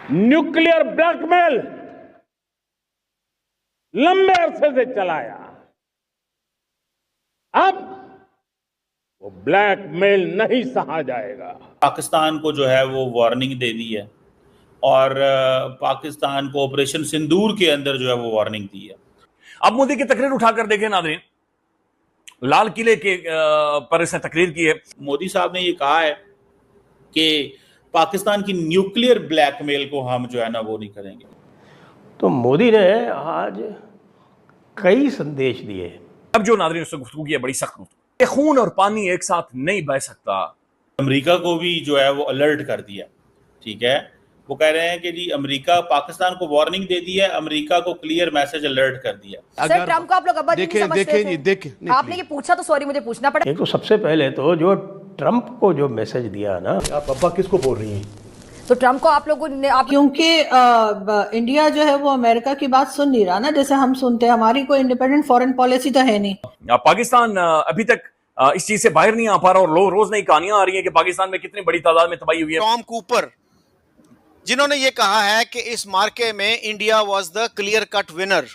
Nuclear blackmail लंबे अरसे से चलाया, अब वो ब्लैकमेल नहीं सहा जाएगा। पाकिस्तान को जो है वो वार्निंग दे दी है और पाकिस्तान को ऑपरेशन सिंदूर के अंदर जो है वो वार्निंग दी है। अब मोदी की तकरीर उठाकर देखें नाज़रीन, लाल किले के पर इसने तकरीर की है। मोदी साहब ने ये कहा है कि पाकिस्तान की न्यूक्लियर ब्लैकमेल को हम जो है ना वो नहीं करेंगे। तो मोदी ने आज कई संदेश दिए। अब जो नाज़रीन उससे गुफ्तगू की है बड़ी सख्त गुफ्तगू, खून और पानी एक साथ नहीं बह सकता। अमेरिका को भी जो है वो अलर्ट कर दिया, ठीक है। वो कह रहे हैं कि जी अमेरिका पाकिस्तान को वार्निंग दे दी है, अमेरिका को क्लियर मैसेज अलर्ट कर दिया। सर ट्रम्प को आप लोग अब्बा जी नहीं समझते थे? आपने ये पूछा तो सॉरी मुझे पूछना पड़ा। एक तो सबसे पहले तो जो ट्रम्प को जो मैसेज दिया ना, आप अब्बा किसको बोल रही हैं? तो ट्रम्प को आप लोगों ने क्योंकि इंडिया जो है वो अमेरिका की बात सुन नहीं रहा ना, जैसे हम सुनते हैं। हमारी कोई इंडिपेंडेंट फॉरेन पॉलिसी तो है नहीं। पाकिस्तान अभी तक इस चीज से बाहर नहीं आ पा रहा और रोज नई कहानियां आ रही हैं कि पाकिस्तान में कितनी बड़ी तादाद में तबाही हुई है। टॉम कूपर जिन्होंने ये कहा है कि इस मार्के में India was the clear cut winner.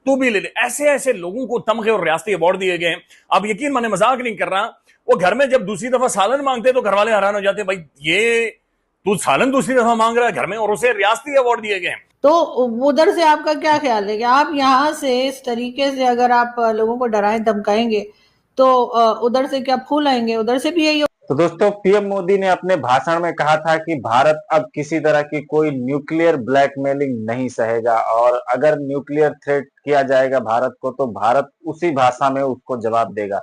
तो भी ले ले, ऐसे ऐसे लोगों को तमगे और रियासती अवार्ड दिए गए हैं। अब यकीन माने, मजाक नहीं कर रहा, वो घर में जब दूसरी दफा सालन मांगते तो घर वाले हैरान हो जाते, भाई ये तू सालन दूसरी दफा मांग रहा है घर में, और उसे रियासती अवार्ड दिए गए हैं। तो उधर से आपका क्या ख्याल है कि आप यहाँ से इस तरीके से अगर आप लोगों को डराएं धमकाएंगे तो उधर से क्या फूल आएंगे? उधर से भी यही। तो दोस्तों, पीएम मोदी ने अपने भाषण में कहा था कि भारत अब किसी तरह की कोई न्यूक्लियर ब्लैकमेलिंग नहीं सहेगा, और अगर न्यूक्लियर थ्रेट किया जाएगा भारत को तो भारत उसी भाषा में उसको जवाब देगा।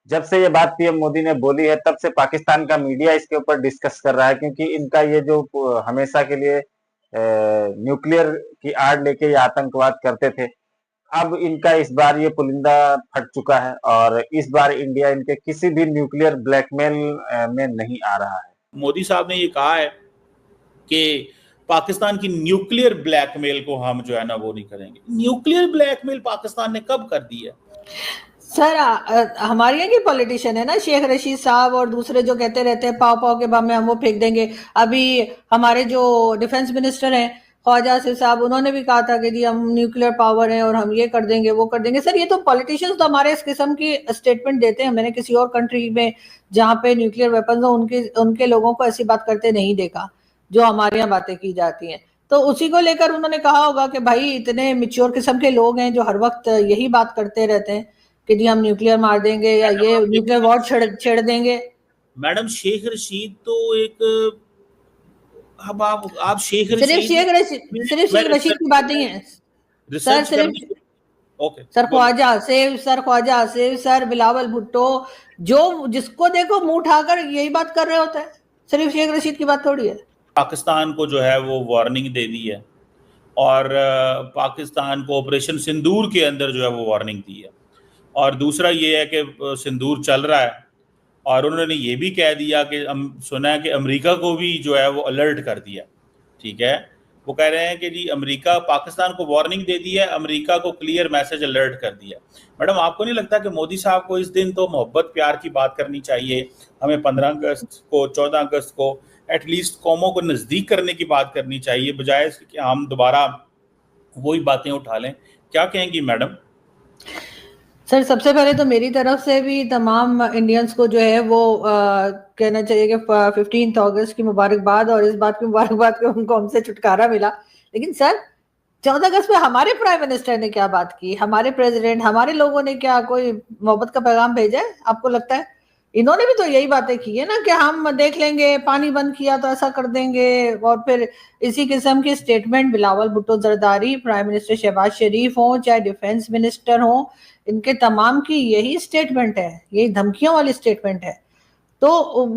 जब से ये बात पीएम मोदी ने बोली है तब से पाकिस्तान का मीडिया इसके ऊपर डिस्कस कर रहा है, क्योंकि इनका ये जो हमेशा के लिए न्यूक्लियर की आड़ लेके ये आतंकवाद करते थे, अब इनका इस बार ये पुलिंदा फट चुका है और इस बार इंडिया इनके किसी भी न्यूक्लियर ब्लैकमेल में नहीं आ रहा है। मोदी साहब ने ये कहा है कि पाकिस्तान की न्यूक्लियर ब्लैकमेल को हम जो है ना वो नहीं करेंगे। न्यूक्लियर ब्लैकमेल पाकिस्तान ने कब कर दी है? सर हमारे यहाँ के पॉलिटिशियन है ना, शेख रशीद साहब और दूसरे जो कहते रहते हैं पाव पाव के बम में हम वो फेंक देंगे। अभी हमारे जो डिफेंस मिनिस्टर हैं ख्वाजा आसिफ साहब, उन्होंने भी कहा था कि जी हम न्यूक्लियर पावर हैं और हम ये कर देंगे वो कर देंगे। सर ये तो पॉलिटिशियंस तो हमारे इस किस्म की स्टेटमेंट देते हैं। मैंने किसी और कंट्री में जहाँ पे न्यूक्लियर वेपन्स हो उनके लोगों को ऐसी बात करते नहीं देखा जो हमारे यहाँ बातें की जाती हैं। तो उसी को लेकर उन्होंने कहा होगा कि भाई इतने मिच्योर किस्म के लोग हैं जो हर वक्त यही बात करते रहते हैं कि जी हम न्यूक्लियर मार देंगे या ये न्यूक्लियर वॉर छेड़ देंगे। मैडम शेख रशीद तो एक, अब आप शेख सिर्फ रशीद की बात नहीं है सर, सिर्फ okay sir Khwaja Asif sir Bilawal Bhutto, जो जिसको देखो मुंह उठाकर यही बात कर रहे होते हैं। सिर्फ शेख रशीद की बात थोड़ी है। पाकिस्तान को जो है वो वार्निंग दे दी है और पाकिस्तान को ऑपरेशन सिंदूर के अंदर जो है वो वार्निंग दी है। और दूसरा ये है कि सिंदूर चल रहा है और उन्होंने ये भी कह दिया कि सुना है कि अमेरिका को भी जो है वो अलर्ट कर दिया, ठीक है। वो कह रहे हैं कि जी अमेरिका पाकिस्तान को वार्निंग दे दी है, अमेरिका को क्लियर मैसेज अलर्ट कर दिया। मैडम आपको नहीं लगता कि मोदी साहब को इस दिन तो मोहब्बत प्यार की बात करनी चाहिए? हमें 15 अगस्त को 14 अगस्त को एटलीस्ट कौमों को नज़दीक करने की बात करनी चाहिए, बजाय इसके कि हम दोबारा वही बातें उठा लें। क्या कहेंगी मैडम? सर सबसे पहले तो मेरी तरफ से भी तमाम इंडियंस को जो है वो कहना चाहिए कि 15 अगस्त की मुबारकबाद, और इस बात की मुबारकबाद कि उनको हमसे छुटकारा मिला। लेकिन सर 14 अगस्त में हमारे प्राइम मिनिस्टर ने क्या बात की, हमारे प्रेसिडेंट, हमारे लोगों ने क्या कोई मोहब्बत का पैगाम भेजा है? आपको लगता है इन्होंने भी तो यही बातें की है ना कि हम देख लेंगे, पानी बंद किया तो ऐसा कर देंगे, और फिर इसी किस्म की statement Bilawal Bhutto Zardari, prime minister Shahbaz Sharif हो, चाहे डिफेंस मिनिस्टर हो, इनके तमाम की यही स्टेटमेंट है, यही धमकियों वाली स्टेटमेंट है। तो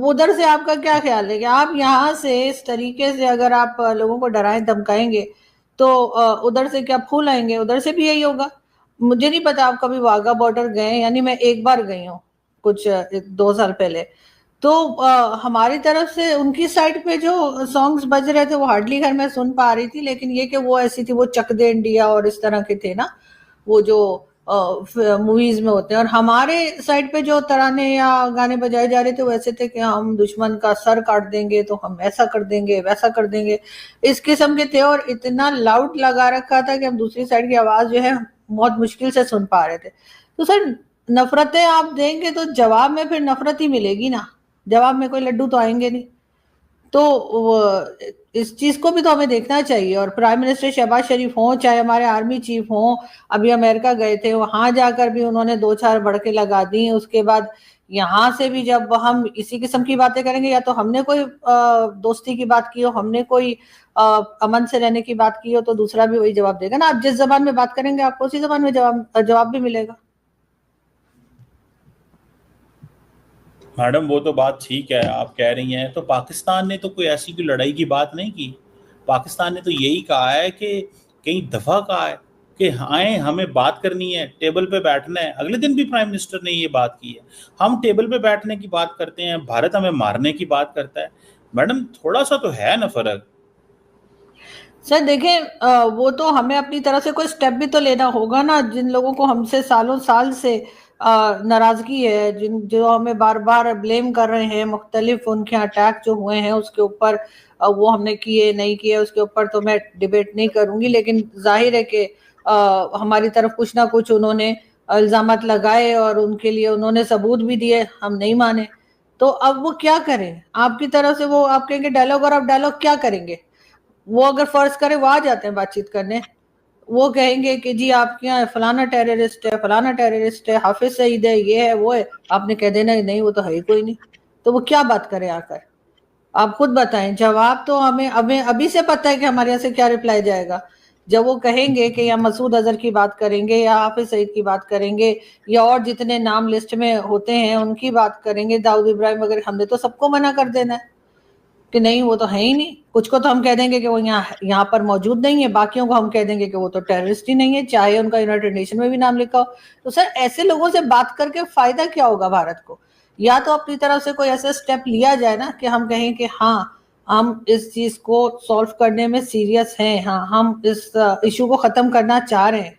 उधर से आपका क्या ख्याल है कि आप यहाँ से इस तरीके से अगर आप लोगों को डराएं धमकाएंगे तो उधर से क्या फूल आएंगे? उधर से भी यही होगा। मुझे नहीं पता आप कभी वाघा बॉर्डर गए, यानी मैं एक बार गई हूँ कुछ 2 साल पहले। तो हमारी तरफ से उनकी साइड पे जो सॉन्ग्स बज रहे थे वो हार्डली घर में सुन पा रही थी, लेकिन ये कि वो ऐसी थी, वो चक दे इंडिया और इस तरह के थे ना, वो जो मूवीज में होते हैं। और हमारे साइड पे जो तराने या गाने बजाए जा रहे थे वैसे थे कि हम दुश्मन का सर काट देंगे तो हम ऐसा कर देंगे वैसा कर देंगे, इस किस्म के थे। और इतना लाउड लगा रखा था कि हम दूसरी साइड की आवाज जो है बहुत मुश्किल से सुन पा रहे थे। तो सर नफरतें आप देंगे तो जवाब में फिर नफरत ही मिलेगी ना, जवाब में कोई लड्डू तो आएंगे नहीं। तो इस चीज को भी तो हमें देखना चाहिए। और प्राइम मिनिस्टर शहबाज शरीफ हों चाहे हमारे आर्मी चीफ हों, अभी अमेरिका गए थे, वहां जाकर भी उन्होंने 2-4 भड़के लगा दी। उसके बाद यहाँ से भी जब हम इसी किस्म की बातें करेंगे, या तो हमने कोई दोस्ती की बात की हो, हमने कोई अमन से रहने की बात की हो, तो दूसरा भी वही जवाब देगा ना। आप जिस जबान में बात करेंगे आपको उसी जबान में जवाब भी मिलेगा। मैडम वो तो बात ठीक है आप कह रही हैं, तो पाकिस्तान ने तो कोई ऐसी कोई लड़ाई की बात नहीं की। पाकिस्तान ने तो यही कहा है कि कई दफ़ा कहा है कि आए हमें बात करनी है, टेबल पे बैठना है। अगले दिन भी प्राइम मिनिस्टर ने ये बात की है। हम टेबल पे बैठने की बात करते हैं, भारत हमें मारने की बात करता है। मैडम थोड़ा सा तो है ना फर्क। सर देखें, वो तो हमें अपनी तरफ से कोई स्टेप भी तो लेना होगा ना। जिन लोगों को हमसे सालों साल से नाराजगी है, जो हमें बार बार ब्लेम कर रहे हैं, मुख्तलिफ उनके अटैक जो हुए हैं उसके ऊपर, वो हमने किए नहीं किए उसके ऊपर तो मैं डिबेट नहीं करूंगी। लेकिन जाहिर है कि हमारी तरफ कुछ ना कुछ उन्होंने इल्जामात लगाए और उनके लिए उन्होंने सबूत भी दिए, हम नहीं माने। तो अब वो क्या करें आपकी तरफ से, वो आप कहेंगे डायलॉग, और आप डायलॉग क्या करेंगे? वो अगर फर्ज करे वो आ जाते हैं बातचीत करने, वो कहेंगे कि जी आपके यहाँ फलाना टेररिस्ट है, फलाना टेररिस्ट है, हाफिज सईद है, ये है वो है। आपने कह देना नहीं वो तो है ही कोई नहीं। तो वो क्या बात करें आकर? आप खुद बताएं। जवाब तो हमें हमें अभी से पता है कि हमारे यहाँ से क्या रिप्लाई जाएगा। जब वो कहेंगे कि या मसूद अजहर की बात करेंगे या हाफिज सईद की बात करेंगे या और जितने नाम लिस्ट में होते हैं उनकी बात करेंगे, दाऊद इब्राहिम वगैरह, हमने तो सबको मना कर देना है कि नहीं वो तो है ही नहीं। कुछ को तो हम कह देंगे कि वो यहाँ पर मौजूद नहीं है, बाकियों को हम कह देंगे कि वो तो टेररिस्ट ही नहीं है, चाहे उनका यूनाइटेड नेशन में भी नाम लिखा हो। तो सर ऐसे लोगों से बात करके फायदा क्या होगा भारत को? या तो अपनी तरफ से कोई ऐसा स्टेप लिया जाए ना कि हम कहें कि हाँ हम इस चीज को सॉल्व करने में सीरियस हैं, हाँ हम इस इशू को खत्म करना चाह रहे हैं।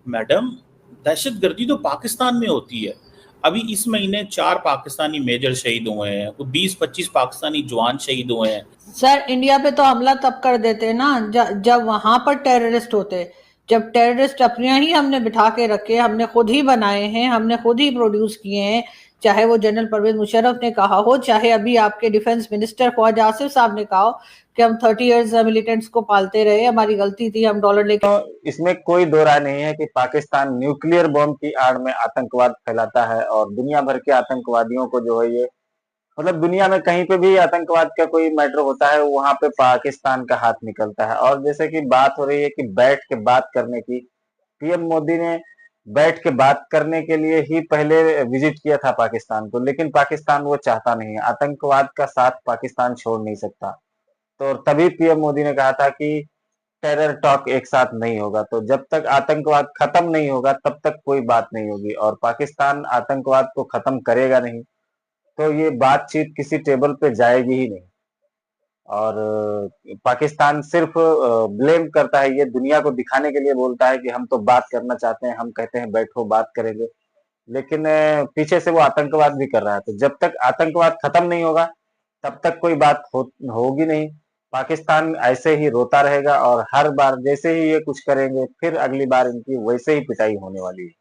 मैडम दहशतगर्दी तो पाकिस्तान में होती है। अभी इस महीने 4 पाकिस्तानी मेजर शहीद हुए हैं, 20-25 पाकिस्तानी जवान शहीद हुए हैं। सर इंडिया पे तो हमला तब कर देते ना जब वहां पर टेररिस्ट होते। जब टेररिस्ट अपने ही हमने बिठा के रखे, हमने खुद ही बनाए हैं, हमने खुद ही प्रोड्यूस किए हैं, चाहे वो जनरल परवेज मुशर्रफ ने कहा हो, चाहे अभी आपके डिफेंस मिनिस्टर ख्वाज आसिफ साहब ने कहा हो कि हम 30 इयर्स मिलिटेंट्स को पालते रहे, हमारी गलती थी, हम डॉलर लेके। तो इसमें कोई दो राय नहीं है कि पाकिस्तान न्यूक्लियर बॉम्ब की आड़ में आतंकवाद फैलाता है और दुनिया भर के आतंकवादियों को जो है ये, मतलब दुनिया में कहीं पे भी आतंकवाद का कोई मैटर होता है वहां पे पाकिस्तान का हाथ निकलता है। और जैसे कि बात हो रही है कि बैठ के बात करने की, पीएम मोदी ने बैठ के बात करने के लिए ही पहले विजिट किया था पाकिस्तान को, लेकिन पाकिस्तान वो चाहता नहीं है। आतंकवाद का साथ पाकिस्तान छोड़ नहीं सकता। तो तभी पीएम मोदी ने कहा था कि टेरर टॉक एक साथ नहीं होगा। तो जब तक आतंकवाद खत्म नहीं होगा तब तक कोई बात नहीं होगी, और पाकिस्तान आतंकवाद को खत्म करेगा नहीं तो ये बातचीत किसी टेबल पे जाएगी ही नहीं। और पाकिस्तान सिर्फ ब्लेम करता है, ये दुनिया को दिखाने के लिए बोलता है कि हम तो बात करना चाहते हैं, हम कहते हैं बैठो बात करेंगे, लेकिन पीछे से वो आतंकवाद भी कर रहा है। तो जब तक आतंकवाद खत्म नहीं होगा तब तक कोई बात होगी नहीं। पाकिस्तान ऐसे ही रोता रहेगा और हर बार जैसे ही ये कुछ करेंगे फिर अगली बार इनकी वैसे ही पिटाई होने वाली है।